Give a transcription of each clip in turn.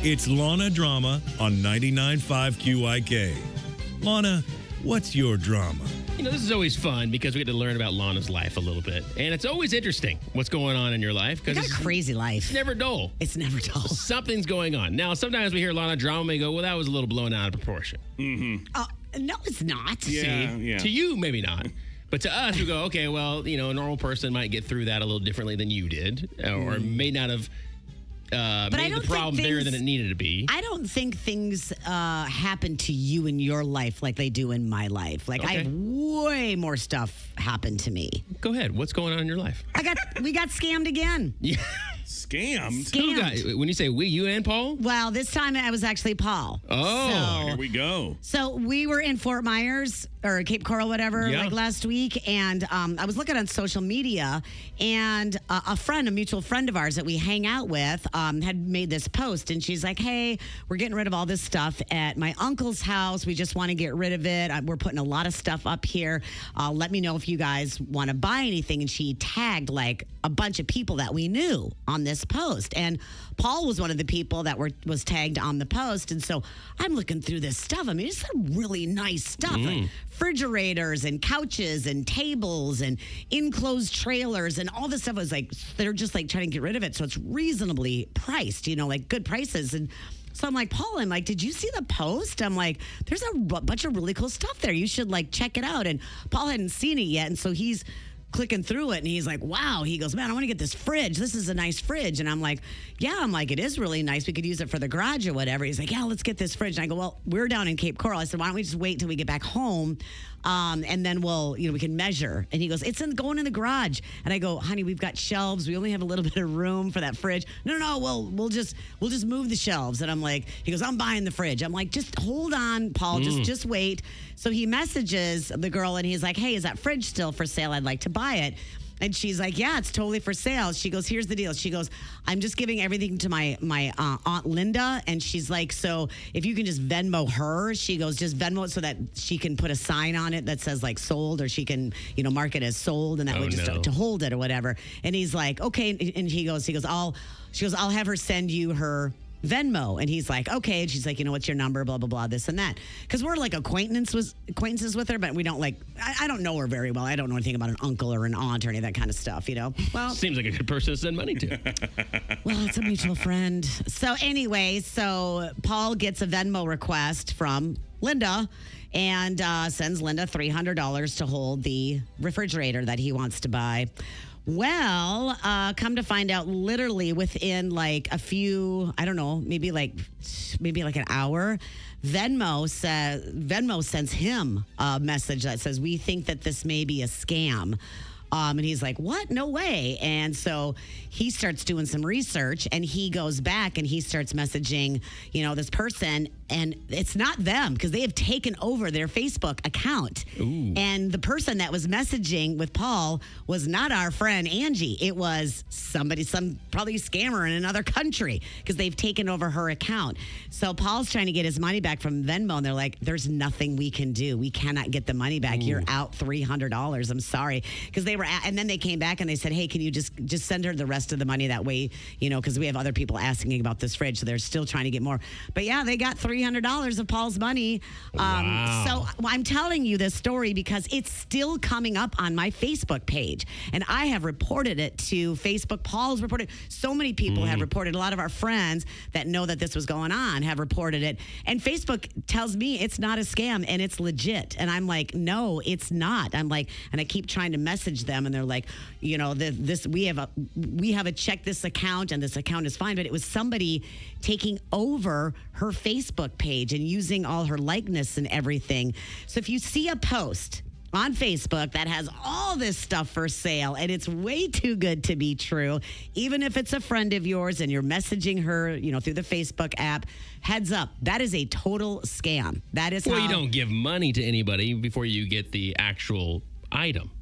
It's Launa Drama on 99.5 QIK. Launa, what's your drama? You know, this is always fun because we get to learn about Launa's life a little bit. And it's always interesting what's going on in your life. You got a crazy life. It's never dull. It's never dull. Something's going on. Now, sometimes we hear Launa drama and we go, well, that was a little blown out of proportion. No, it's not. See, to you, maybe not. But to us, we go, okay, well, you know, a normal person might get through that a little differently than you did, or may not have made the problem bigger than it needed to be. I don't think things happen to you in your life like they do in my life. Like, I have way more stuff happen to me. Go ahead. What's going on in your life? We got scammed again. Yeah. Scammed? Who got, when you say we, you and Paul? Well, this time I was actually Paul. Oh, Here we go. So we were in Fort Myers or Cape Coral, whatever, like last week. And I was looking on social media, and a mutual friend of ours that we hang out with had made this post. And she's like, hey, we're getting rid of all this stuff at my uncle's house. We just want to get rid of it. We're putting a lot of stuff up here. Let me know if you guys want to buy anything. And she tagged like a bunch of people that we knew on this post. And Paul was one of the people that was tagged on the post. And so I'm looking through this stuff. I mean, it's some really nice stuff. Like refrigerators and couches and tables and enclosed trailers and all this stuff. Was like, they're just like trying to get rid of it. So it's reasonably priced, you know, like good prices. And so I'm like, Paul, I'm like, did you see the post? I'm like, there's a bunch of really cool stuff there. You should like check it out. And Paul hadn't seen it yet. And so he's clicking through it, and he's like, wow. He goes, man, I want to get this fridge. This is a nice fridge. And I'm like, yeah. I'm like, it is really nice. We could use it for the garage or whatever. He's like, yeah, let's get this fridge. And I go, well, we're down in Cape Coral. I said, why don't we just wait till we get back home, and then we can measure. And he goes, it's going in the garage. And I go, honey, we've got shelves. We only have a little bit of room for that fridge. No, we'll just move the shelves. And I'm like, he goes, I'm buying the fridge. I'm like, just hold on, Paul. Just wait. So he messages the girl, and he's like, hey, is that fridge still for sale? I'd like to buy it. And she's like, yeah, it's totally for sale. She goes, here's the deal. She goes, I'm just giving everything to my Aunt Linda. And she's like, so if you can just Venmo her, she goes, just Venmo it so that she can put a sign on it that says like sold, or she can, mark it as sold. And that way just to hold it or whatever. And he's like, okay. And she goes, I'll have her send you her Venmo. And he's like, okay. And she's like, what's your number? Blah, blah, blah, this and that. Because we're like acquaintances with her, but we don't I don't know her very well. I don't know anything about an uncle or an aunt or any of that kind of stuff, Well, seems like a good person to send money to. Well, it's a mutual friend. So anyway, Paul gets a Venmo request from Linda and sends Linda $300 to hold the refrigerator that he wants to buy. Well, come to find out, literally within like a few, I don't know, maybe like an hour, Venmo sends him a message that says, we think that this may be a scam. And he's like, what? No way. And so he starts doing some research, and he goes back and he starts messaging, this person, and it's not them because they have taken over their Facebook account. Ooh. And the person that was messaging with Paul was not our friend Angie. It was probably scammer in another country, because they've taken over her account. So Paul's trying to get his money back from Venmo, and they're like, there's nothing we can do. We cannot get the money back. Ooh. You're out $300. I'm sorry. Because and then they came back and they said, hey, can you just send her the rest of the money that way, because we have other people asking about this fridge. So they're still trying to get more. But yeah, they got $300 of Paul's money. Wow. So I'm telling you this story because it's still coming up on my Facebook page. And I have reported it to Facebook. Paul's reported. So many people have reported. A lot of our friends that know that this was going on have reported it. And Facebook tells me it's not a scam and it's legit. And I'm like, no, it's not. I'm like, and I keep trying to message them, and they're like, we have a check this account, and this account is fine. But it was somebody taking over her Facebook page and using all her likeness and everything. So if you see a post on Facebook that has all this stuff for sale and it's way too good to be true, even if it's a friend of yours and you're messaging her, through the Facebook app, heads up, that is a total scam. That is you don't give money to anybody before you get the actual item.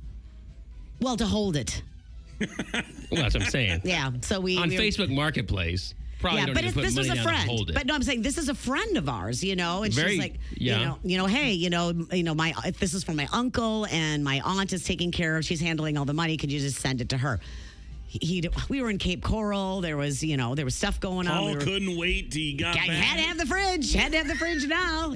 Well, to hold it. Well, that's what I'm saying. Yeah. So Facebook Marketplace. Probably don't need to put this money was a down friend. to hold it. But no, I'm saying this is a friend of ours, and she's like, hey, if this is from my uncle and my aunt is taking care of, she's handling all the money. Could you just send it to her? we were in Cape Coral. There was, there was stuff going on. Paul couldn't wait till he got back. Had to have the fridge. Had to have the fridge now,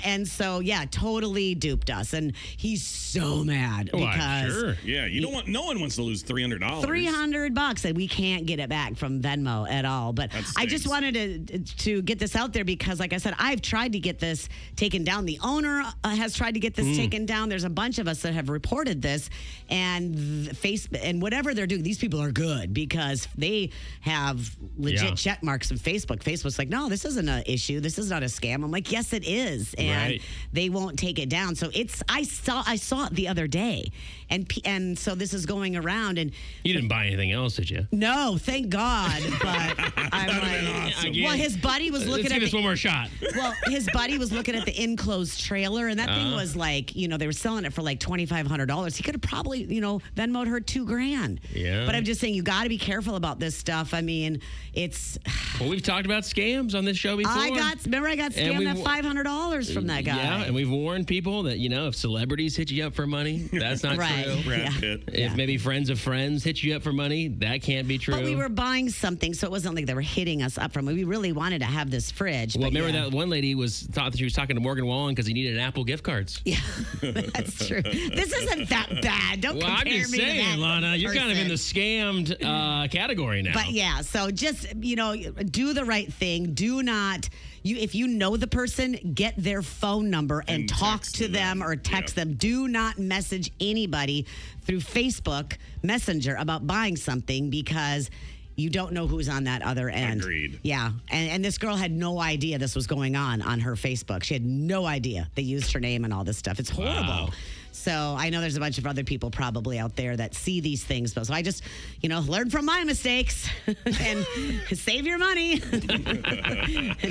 And so, yeah, totally duped us. And he's so mad because... Sure. Yeah, no one wants to lose $300. $300, and we can't get it back from Venmo at all. But I just wanted to get this out there because, like I said, I've tried to get this taken down. The owner has tried to get this taken down. There's a bunch of us that have reported this, and Facebook and whatever they're doing, these people are good because they have legit check marks from Facebook. Facebook's like, no, this isn't an issue. This is not a scam. I'm like, yes, it is, and they won't take it down. So I saw it the other day, and so this is going around. And you didn't buy anything else, did you? No, thank God. But I'm like, awesome. Well, his buddy was looking Let's give this one more shot. Well, his buddy was looking at the enclosed trailer, and that thing was like, they were selling it for like $2,500. He could have probably, Venmo'd her $2,000. Yeah. But I'm just saying, you got to be careful about this stuff. I mean, it's. Well, we've talked about scams on this show before. I got scammed at $500 from that guy. Yeah, and we've warned people that, if celebrities hit you up for money, that's not true. Brad Pitt. If maybe friends of friends hit you up for money, that can't be true. But we were buying something, so it wasn't like they were hitting us up from it. We really wanted to have this fridge. Well, remember that one lady thought that she was talking to Morgan Wallen because he needed Apple gift cards. Yeah, that's true. This isn't that bad. Don't compare I'm me just to saying, that Lana, you're kind of in person. the scammed category now. But yeah, so just, do the right thing. Do not, if you know the person, get their phone number and talk to them or text them. Do not message anybody through Facebook Messenger about buying something because you don't know who's on that other end. Agreed. Yeah. And this girl had no idea this was going on her Facebook. She had no idea. They used her name and all this stuff. It's horrible. Wow. So I know there's a bunch of other people probably out there that see these things. But so I just, learn from my mistakes and save your money.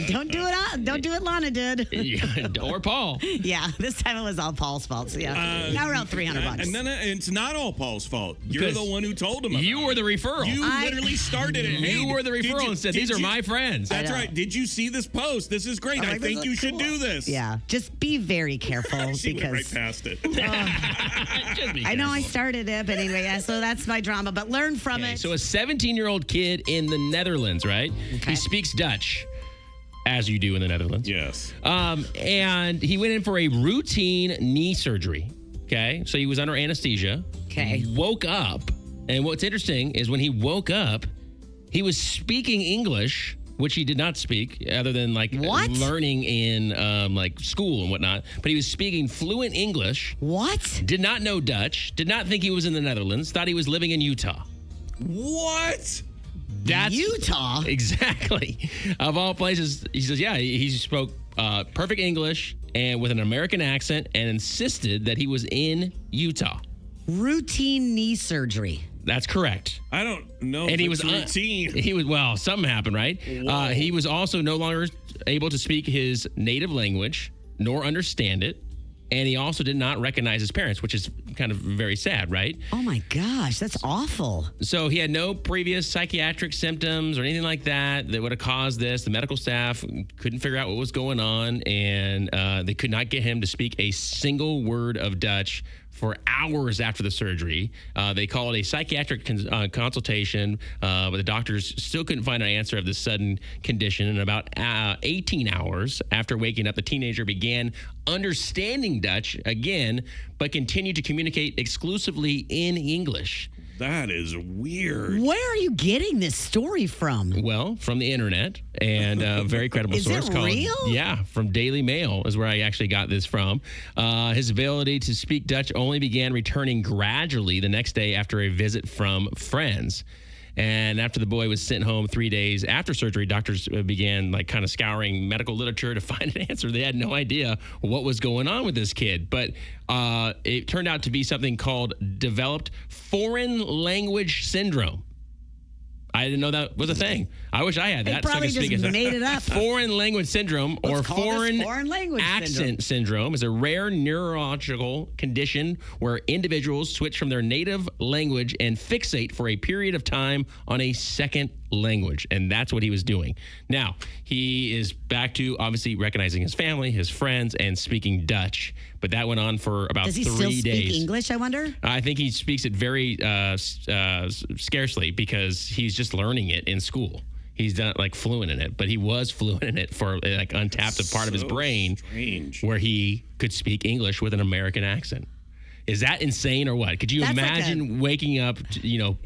Don't do it. Lana did. Yeah, or Paul. Yeah, this time it was all Paul's fault. So yeah, now we're out $300. And then it's not all Paul's fault. You're the one who told him about You were the referral. You literally started it. You were the referral and said, these are my friends. That's right. Did you see this post? This is great. I think you should do this. Yeah, just be very careful. She because went right past it. I know I started it, but anyway, so that's my drama. But learn from it. So a 17-year-old kid in the Netherlands, right? Okay. He speaks Dutch, as you do in the Netherlands. Yes. And he went in for a routine knee surgery. Okay, so he was under anesthesia. Okay. Woke up, and what's interesting is when he woke up, he was speaking English, which he did not speak, other than learning in school and whatnot. But he was speaking fluent English. What? Did not know Dutch. Did not think he was in the Netherlands. Thought he was living in Utah. What? That's Utah? Exactly. Of all places, he says, yeah, he spoke perfect English and with an American accent and insisted that he was in Utah. Routine knee surgery. That's correct. I don't know. And if he it's was routine. Something happened, right? He was also no longer able to speak his native language nor understand it. And he also did not recognize his parents, which is kind of very sad, right? Oh my gosh, that's awful. So he had no previous psychiatric symptoms or anything like that would have caused this. The medical staff couldn't figure out what was going on, and they could not get him to speak a single word of Dutch for hours after the surgery. They called a psychiatric consultation, but the doctors still couldn't find an answer of this sudden condition. And about 18 hours after waking up, the teenager began understanding Dutch again, but continued to communicate exclusively in English. That is weird. Where are you getting this story from? Well, from the internet and a very credible source. Is it called, real? Yeah, from Daily Mail is where I actually got this from. His ability to speak Dutch only began returning gradually the next day after a visit from friends. And after the boy was sent home 3 days after surgery, doctors began kind of scouring medical literature to find an answer. They had no idea what was going on with this kid. But it turned out to be something called developed foreign language syndrome. I didn't know that was a thing. I wish I had that. They probably just made it up. Foreign language syndrome or foreign language accent syndrome is a rare neurological condition where individuals switch from their native language and fixate for a period of time on a second language, and that's what he was doing. Now, he is back to obviously recognizing his family, his friends, and speaking Dutch, but that went on for about 3 days. Does he still speak English, I wonder? I think he speaks it very scarcely because he's just learning it in school. He's not like fluent in it, but he was fluent in it for like untapped a part of his brain where he could speak English with an American accent. Is that insane or what? Could you imagine waking up,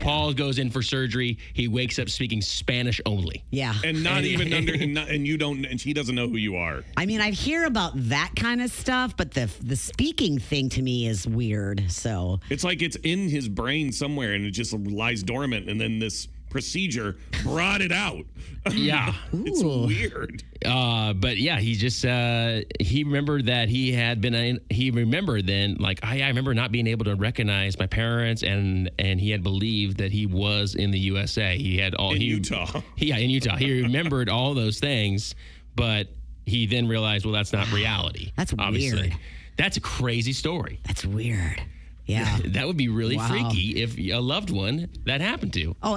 Paul goes in for surgery. He wakes up speaking Spanish only. Yeah. And not even and you don't, and he doesn't know who you are. I mean, I'd hear about that kind of stuff, but the speaking thing to me is weird. So it's like it's in his brain somewhere and it just lies dormant. And then this procedure brought it out. Yeah. It's weird. But yeah, he just, he remembered that he remembered then, like, I remember not being able to recognize my parents and he had believed that he was in the USA. He had all, Utah. Yeah, in Utah. He remembered all those things, but he then realized, well, that's not reality. That's obviously. Weird. That's a crazy story. That's weird. Yeah. That would be really freaky if a loved one that happened to. Oh,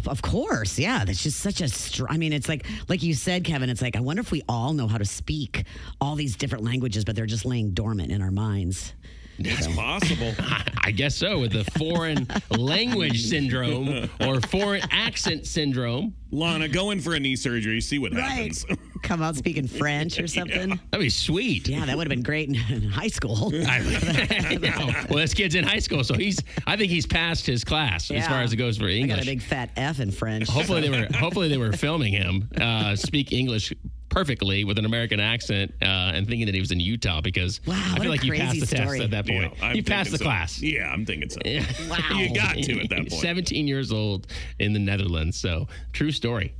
of course. Yeah. That's just such a, I mean, it's like you said, Kevin, it's like, I wonder if we all know how to speak all these different languages, but they're just laying dormant in our minds. It's possible. I guess so, with the foreign language syndrome or foreign accent syndrome. Lana, go in for a knee surgery, see what happens. Come out speaking French or something. Yeah. That'd be sweet. Yeah, that would have been great in high school. I know. Well, this kid's in high school, so I think he's passed his class as far as it goes for English. I got a big fat F in French. Hopefully they were filming him speak English perfectly with an American accent and thinking that he was in Utah because I feel like you passed the test at that point. Yeah, you passed the class. Yeah, I'm thinking so. Wow. You got to at that point. 17 years old in the Netherlands. So true story.